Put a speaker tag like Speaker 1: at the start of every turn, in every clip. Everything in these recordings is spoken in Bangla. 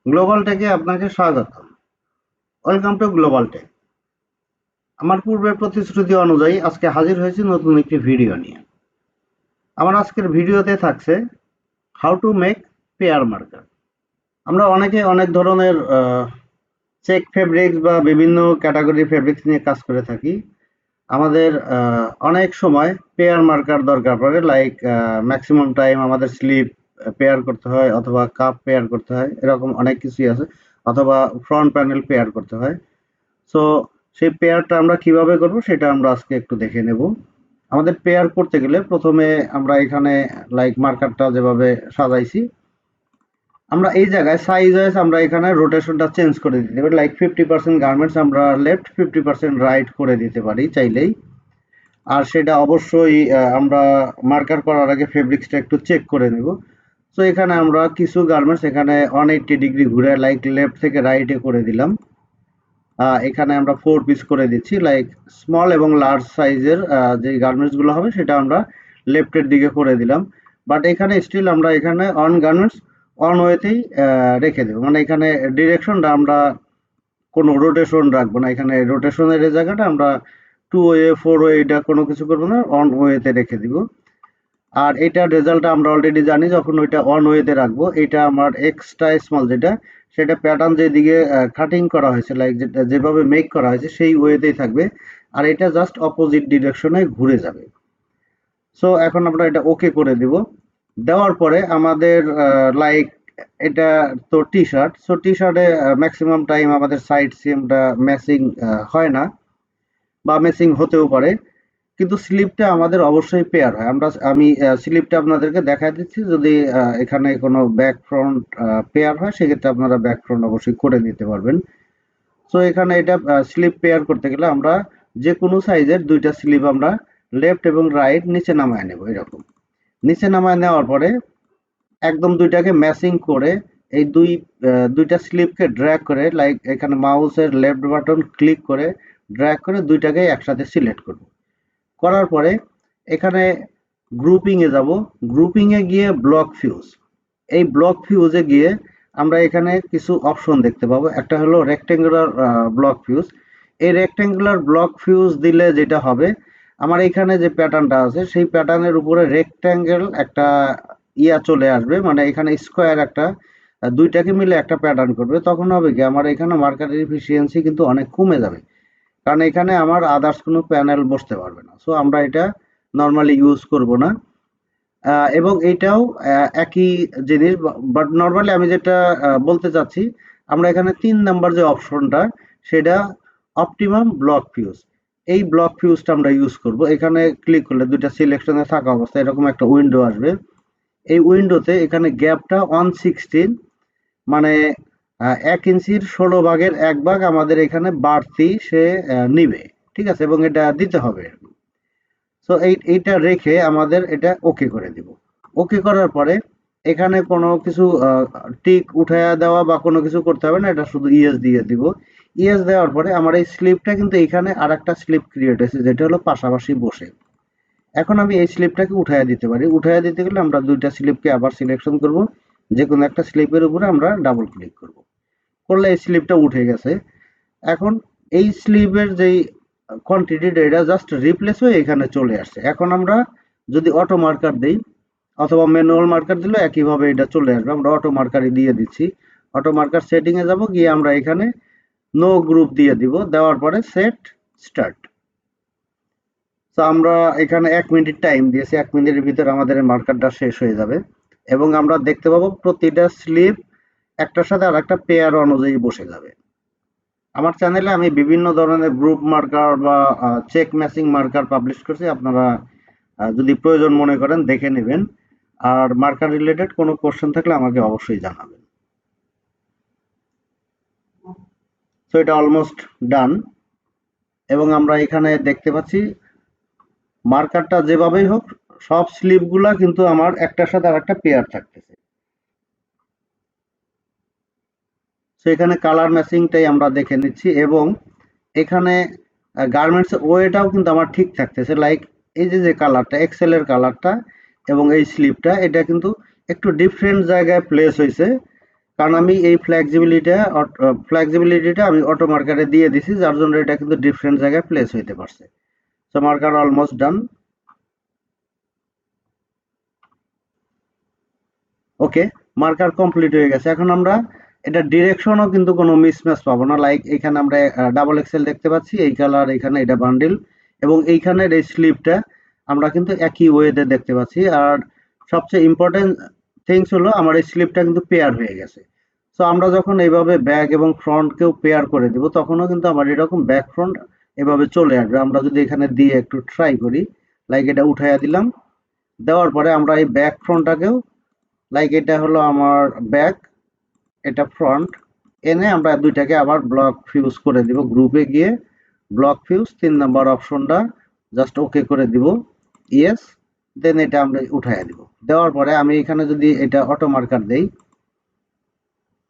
Speaker 1: গ্লোবাল টেকে আপনাকে স্বাগতম। Welcome to global tech. আমার পূর্বের প্রতিশ্রুতি অনুযায়ী আজকে হাজির হয়েছি নতুন একটি ভিডিও নিয়ে। আমার আজকের ভিডিওতে থাকছে how to make pair marker. আমরা অনেকে অনেক ধরনের চেক ফেব্রিক্স বা বিভিন্ন ক্যাটাগরি ফেব্রিক্স নিয়ে কাজ করে থাকি। আমাদের অনেক সময় পেয়ার মার্কার দরকার পড়ে, লাইক ম্যাক্সিমাম টাইম আমাদের স্লিপ পেয়ার করতে হয়, অথবা কাপ পেয়ার করতে হয়, এরকম অনেক কিছুই আছে, অথবা ফ্রন্ট প্যানেল পেয়ার করতে হয়। সো সেই পেয়ারটা আমরা কিভাবে করব সেটা আমরা আজকে একটু দেখে নেব। আমাদের পেয়ার করতে গেলে প্রথমে আমরা এখানে লাইক মার্কারটা যেভাবে সাজাইছি, আমরা এই জায়গায় সাইজ ওয়াইজ আমরা এখানে রোটেশনটা চেঞ্জ করে দিতে পারি। লাইক 50% গার্মেন্টস আমরা লেফট, 50% রাইট করে দিতে পারি চাইলেই। আর সেটা অবশ্যই আমরা মার্কার করার আগে ফেব্রিক্সটা একটু চেক করে নেব। সো এখানে আমরা কিছু গার্মেন্টস এখানে 180 ডিগ্রি ঘুরে লাইক লেফট থেকে রাইটে করে দিলাম। এখানে আমরা 4 পিস করে দিচ্ছি, লাইক স্মল এবং লার্জ সাইজের যে গার্মেন্টস গুলো হবে সেটা আমরা লেফটের দিকে করে দিলাম। বাট এখানে স্টিল আমরা এখানে অন গার্মেন্টস অন ওয়েতেই রেখে দেবো, মানে এখানে ডিরেকশনটা আমরা কোনো রোটেশন রাখবো না। এখানে রোটেশনের এই জায়গাটা আমরা 2 ওয়ে 4 ওয়ে এটা কোনো কিছু করবো না, অন ওয়েতে রেখে দিব। আর এটার রেজাল্টটা আমরা অলরেডি জানি, যখন ওইটা অন ওয়েতে রাখবো এটা আমার এক্সট্রা স্মল যেটা, সেটা প্যাটার্ন যেদিকে কাটিং করা হয়েছে, লাইক যেটা যেভাবে মেক করা হয়েছে সেই ওয়েতেই থাকবে, আর এটা জাস্ট অপোজিট ডিরেকশনে ঘুরে যাবে। সো এখন আমরা এটা ওকে করে দিব। দেওয়ার পরে আমাদের লাইক এটা তো টি শার্ট, সো টি শার্টে ম্যাক্সিমাম টাইম আমাদের সাইড সিমটা ম্যাচিং হয় না, বা ম্যাচিং হতেও পারে, কিন্তু স্লিপটা আমাদের অবশ্যই পেয়ার হয়। আমি স্লিপটা আপনাদেরকে দেখাই দিচ্ছি। যদি এখানে কোনো ব্যাক ফ্রন্ট পেয়ার হয় সেক্ষেত্রে আপনারা ব্যাক ফ্রন্ট অবশ্যই করে নিতে পারবেন। সো এখানে এটা স্লিপ পেয়ার করতে গেলে আমরা যে কোনো সাইজের দুইটা স্লিপ আমরা লেফট এবং রাইট নিচে নামায় নেব। এরকম নিচে নামায় নেওয়ার পরে একদম দুইটাকে ম্যাচিং করে এই দুইটা স্লিপকে ড্র্যাগ করে, লাইক এখানে মাউসের লেফট বাটন ক্লিক করে ড্র্যাগ করে দুইটাকে একসাথে সিলেক্ট করব। করার পরে এখানে গ্রুপিং এ যাব। গ্রুপিং এ গিয়ে ব্লক ফিউজ, এই ব্লক ফিউজে গিয়ে আমরা এখানে কিছু অপশন দেখতে পাবো। একটা হলো রেক্টেঙ্গুলার ব্লক ফিউজ। এই রেক্টেঙ্গুলার ব্লক ফিউজ দিলে যেটা হবে, আমার এখানে যে প্যাটার্নটা আছে সেই প্যাটার্নের উপরে রেক্ট্যাঙ্গেল একটা ইয়া চলে আসবে, মানে এখানে স্কোয়ার একটা দুইটাকে মিলে একটা প্যাটার্ন করবে। তখন হবে কি, আমার এখানে মার্কারের এফিসিয়েন্সি কিন্তু অনেক কমে যাবে, কারণ এখানে আমার আদার্স কোনো প্যানেল বসতে পারবে না। সো আমরা এটা নর্মালি ইউজ করব না। এবং এইটাও একই জিনিস, বাট নর্মালি আমি যেটা বলতে চাচ্ছি, আমরা এখানে 3 নাম্বার যে অপশনটা সেটা অপটিমাম ব্লক ফিউজ, এই ব্লক ফিউজটা আমরা ইউজ করব। এখানে ক্লিক করলে দুইটা সিলেকশনে থাকা অবস্থায় এরকম একটা উইন্ডো আসবে। এই উইন্ডোতে এখানে গ্যাপটা 116, মানে 1 ইঞ্চির 16 ভাগের 1 ভাগ আমাদের এখানে বাড়তি সে নিবে, ঠিক আছে, এবং এটা দিতে হবে। সো এইটা রেখে আমাদের এটা ওকে করে দিব। ওকে করার পরে এখানে কোনো কিছু টিক উঠায়া দেওয়া বা কোনো কিছু করতে হবে না, এটা শুধু ইয়েস দিয়ে দিব। ইয়েস দেওয়ার পরে আমার এই স্লিপটা কিন্তু এখানে আর একটা স্লিপ ক্রিয়েট হয়েছে, যেটা হলো পাশাপাশি বসে। এখন আমি এই স্লিপটাকে উঠায়া দিতে পারি। উঠায়া দিতে গেলে আমরা দুইটা স্লিপকে আবার সিলেকশন করব, যে কোনো একটা স্লিপের উপরে আমরা ডাবল ক্লিক করব, করলে এই স্লিপটা উঠে গেছে। এখন এই স্লিপের যেই কোয়ান্টিটিটা এটা জাস্ট রিপ্লেস হয়ে এখানে চলে আসছে। এখন আমরা যদি অটো মার্কার দেই অথবা ম্যানুয়াল মার্কার দিলে একইভাবে এটা চলে আসবে। আমরা অটো মার্কারই দিয়ে দিচ্ছি। অটো মার্কার সেটিং এ যাব, গিয়ে আমরা এখানে নো গ্রুপ দিয়ে দিব। দেওয়ার পরে সেট স্টার্ট। তো আমরা এখানে 1 মিনিট টাইম দিয়েছি। 1 মিনিটের ভিতরে আমাদের এই মার্কারটা শেষ হয়ে যাবে, এবং আমরা দেখতে পাবো প্রতিটা স্লিপ একটার সাথে আর একটা পেয়ার অনুযায়ী বসে যাবে। আমার চ্যানেলে আমি বিভিন্ন ধরনের গ্রুপ মার্কার বা চেক ম্যাচিং মার্কার পাবলিশ করছি। আপনারা যদি প্রয়োজন মনে করেন দেখে নেবেন। আর মার্কার রিলেটেড কোনো কোশ্চেন থাকলে আমাকে অবশ্যই জানাবেন। তো এটা অলমোস্ট ডান, এবং আমরা এখানে দেখতে পাচ্ছি মার্কারটা যেভাবেই হোক সব স্লিপগুলা কিন্তু আমার একটার সাথে আর একটা পেয়ার থাকতেছে। তো এখানে কালার ম্যাচিংটাই আমরা দেখে নিচ্ছি, এবং এখানে গার্মেন্টস ওয়েটাও কিন্তু আমার ঠিক থাকতেছে। লাইক এই যে কালারটা এক্সেল এর কালারটা এবং এই স্লিপটা এটা কিন্তু একটু ডিফারেন্ট জায়গায় প্লেস হয়েছে, কারণ আমি এই ফ্লেক্সিবিলিটিটা আমি অটো মার্কারে দিয়ে দিছি, যার জন্য এটা কিন্তু ডিফারেন্ট জায়গায় প্লেস হইতে পারছে। So marker almost done. Okay, marker complete হয়ে গেছে। এখন আমরা এটা ডিরেকশনও কিন্তু কোনো মিসম্যাচ পাবো না। লাইক এখানে আমরা ডাবল এক্সেল দেখতে পাচ্ছি, এই কালার, এখানে এটা বান্ডিল, এবং এইখানের এই স্লিপটা আমরা কিন্তু একই ওয়েতে দেখতে পাচ্ছি। আর সবচেয়ে ইম্পর্টেন্ট থিংস হলো আমার এই স্লিপটা কিন্তু পেয়ার হয়ে গেছে। সো আমরা যখন এইভাবে ব্যাক এবং ফ্রন্টকেও পেয়ার করে দেব, তখনও কিন্তু আমার এরকম ব্যাক ফ্রন্ট এভাবে চলে আসবে। আমরা যদি এখানে দিয়ে একটু ট্রাই করি, লাইক এটা উঠাইয়া দিলাম, দেওয়ার পরে আমরা এই ব্যাক ফ্রন্টটাকেও, লাইক এটা হলো আমার ব্যাক, এটা ফ্রন্ট, এনে আমরা দুইটাকে আবার ব্লক ফিউজ করে দিব। গ্রুপে গিয়ে ব্লক ফিউজ 3 নাম্বার অপশনটা জাস্ট ওকে করে দিব, ইয়েস। দেন এটা আমরা উঠাইয়া দিব। দেওয়ার পরে আমি এখানে যদি এটা অটো মার্কার দেই,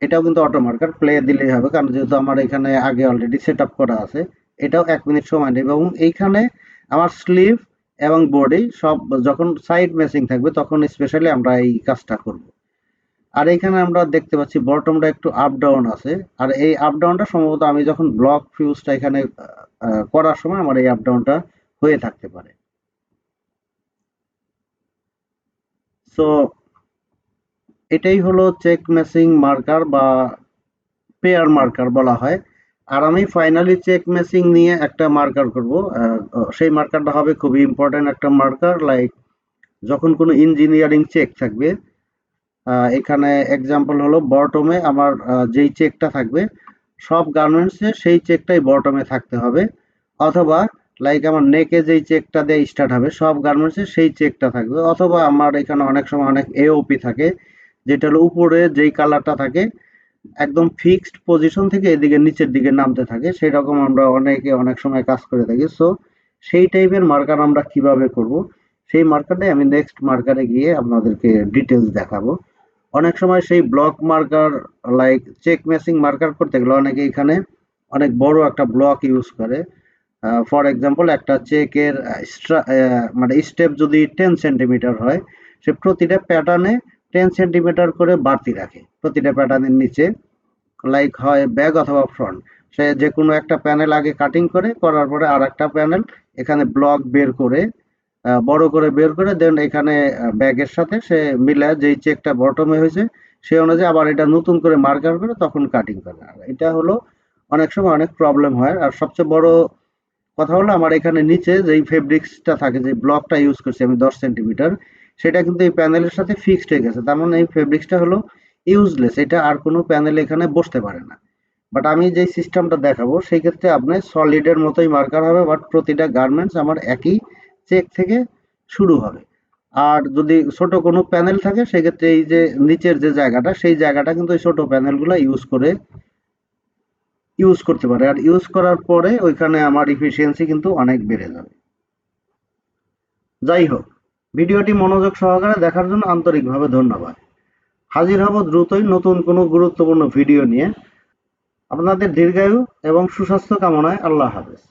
Speaker 1: এটাও কিন্তু অটো মার্কার প্লে দিলেই হবে, কারণ যেহেতু আমার এখানে আগে অলরেডি সেট আপ করা আছে। এটাও 1 মিনিট সময় নেবে, এবং এইখানে আমার স্লিভ এবং বডি সব যখন সাইড ম্যাচিং থাকবে তখন স্পেশালি আমরা এই কাজটা করব। আর এইখানে আমরা দেখতে পাচ্ছি বটমটা একটু আপ ডাউন আছে। আর এই আপ ডাউনটা সম্ভবত আমি যখন ব্লক ফিউজটা এখানে করার সময় আমার এই আপ ডাউনটা হয়ে থাকতে পারে। সো এটাই হলো চেক ম্যাচিং মার্কার বা পেয়ার মার্কার বলা হয়। আর আমি ফাইনালি চেক ম্যাচিং নিয়ে একটা মার্কার করব। সেই মার্কারটা হবে খুবই ইম্পর্টেন্ট একটা মার্কার। লাইক যখন কোনো ইঞ্জিনিয়ারিং চেক থাকবে, এখানে এক্সাম্পল হলো বটমে আমার যেই চেকটা থাকবে, সব গার্মেন্টসে সেই চেকটাই বটমে থাকতে হবে। অথবা লাইক আমার নেকে যেই চেকটা দিয়ে স্টার্ট হবে, সব গার্মেন্টসে সেই চেকটা থাকবে। অথবা আমার এখানে অনেক সময় অনেক এওপি থাকে, যেটা হলো উপরে যেই কালারটা থাকে একদম ফিক্সড পজিশন থেকে এদিকে নিচের দিকে নামতে থাকে, সেরকম আমরা অনেকে অনেক সময় কাজ করে থাকি। সো সেই টাইপের মার্কার আমরা কিভাবে করব, সেই মার্কারটাই আমি নেক্সট মার্কারে গিয়ে আপনাদেরকে ডিটেলস দেখাবো। অনেক সময় সেই block marker, like check matching marker করতে গেলে অনেকে এখানে অনেক বড় একটা ব্লক ইউজ করে। ফর এক্সাম্পল একটা চেকের মানে স্টেপ যদি 10 সেন্টিমিটার হয়, সে প্রতিটা প্যাটার্নে 10 সেন্টিমিটার করে বাড়তি রাখে প্রতিটা প্যাটার্নের নিচে, লাইক হয় ব্যাক অথবা ফ্রন্ট। সে যে কোনো একটা প্যানেল আগে কাটিং করে, করার পরে আর একটা প্যানেল এখানে ব্লক বের করে, বড় করে বের করে, দেন এখানে ব্যাগের সাথে সে মিলায় যেই চেকটা বটমে হয়েছে সেই অনুযায়ী আবার এটা নতুন করে মার্কার করে তখন কাটিং করে। আর এটা হলো অনেক সময় অনেক প্রবলেম হয়। আর সবচেয়ে বড় কথা হলো আমার এখানে নিচে যেই ফেব্রিক্সটা থাকে, যে ব্লকটা ইউজ করছি আমি 10 সেন্টিমিটার, সেটা কিন্তু এই প্যানেলের সাথে ফিক্সড হয়ে গেছে। তার মানে এই ফেব্রিক্সটা হলো ইউজলেস, এটা আর কোনো প্যানেল এখানে বসতে পারে না। বাট আমি যেই সিস্টেমটা দেখাবো সেই ক্ষেত্রে আপনার সলিডের মতোই মার্কার হবে, বাট প্রতিটা গার্মেন্টস আমার একই চেক থেকে শুরু হবে। আর যদি ছোট কোনো প্যানেল থাকে সেক্ষেত্রে এই যে নিচের যে জায়গাটা, সেই জায়গাটা কিন্তু এই ছোট প্যানেলগুলো ইউজ করতে পারে। আর ইউজ করার পরে ওইখানে আমার ইফিসিয়েন্সি কিন্তু অনেক বেড়ে যাবে। যাই হোক, ভিডিওটি মনোযোগ সহকারে দেখার জন্য আন্তরিকভাবে ধন্যবাদ। হাজির হব দ্রুতই নতুন কোনো গুরুত্বপূর্ণ ভিডিও নিয়ে। আপনাদের দীর্ঘায়ু এবং সুস্বাস্থ্য কামনায় আল্লাহ হাফেজ।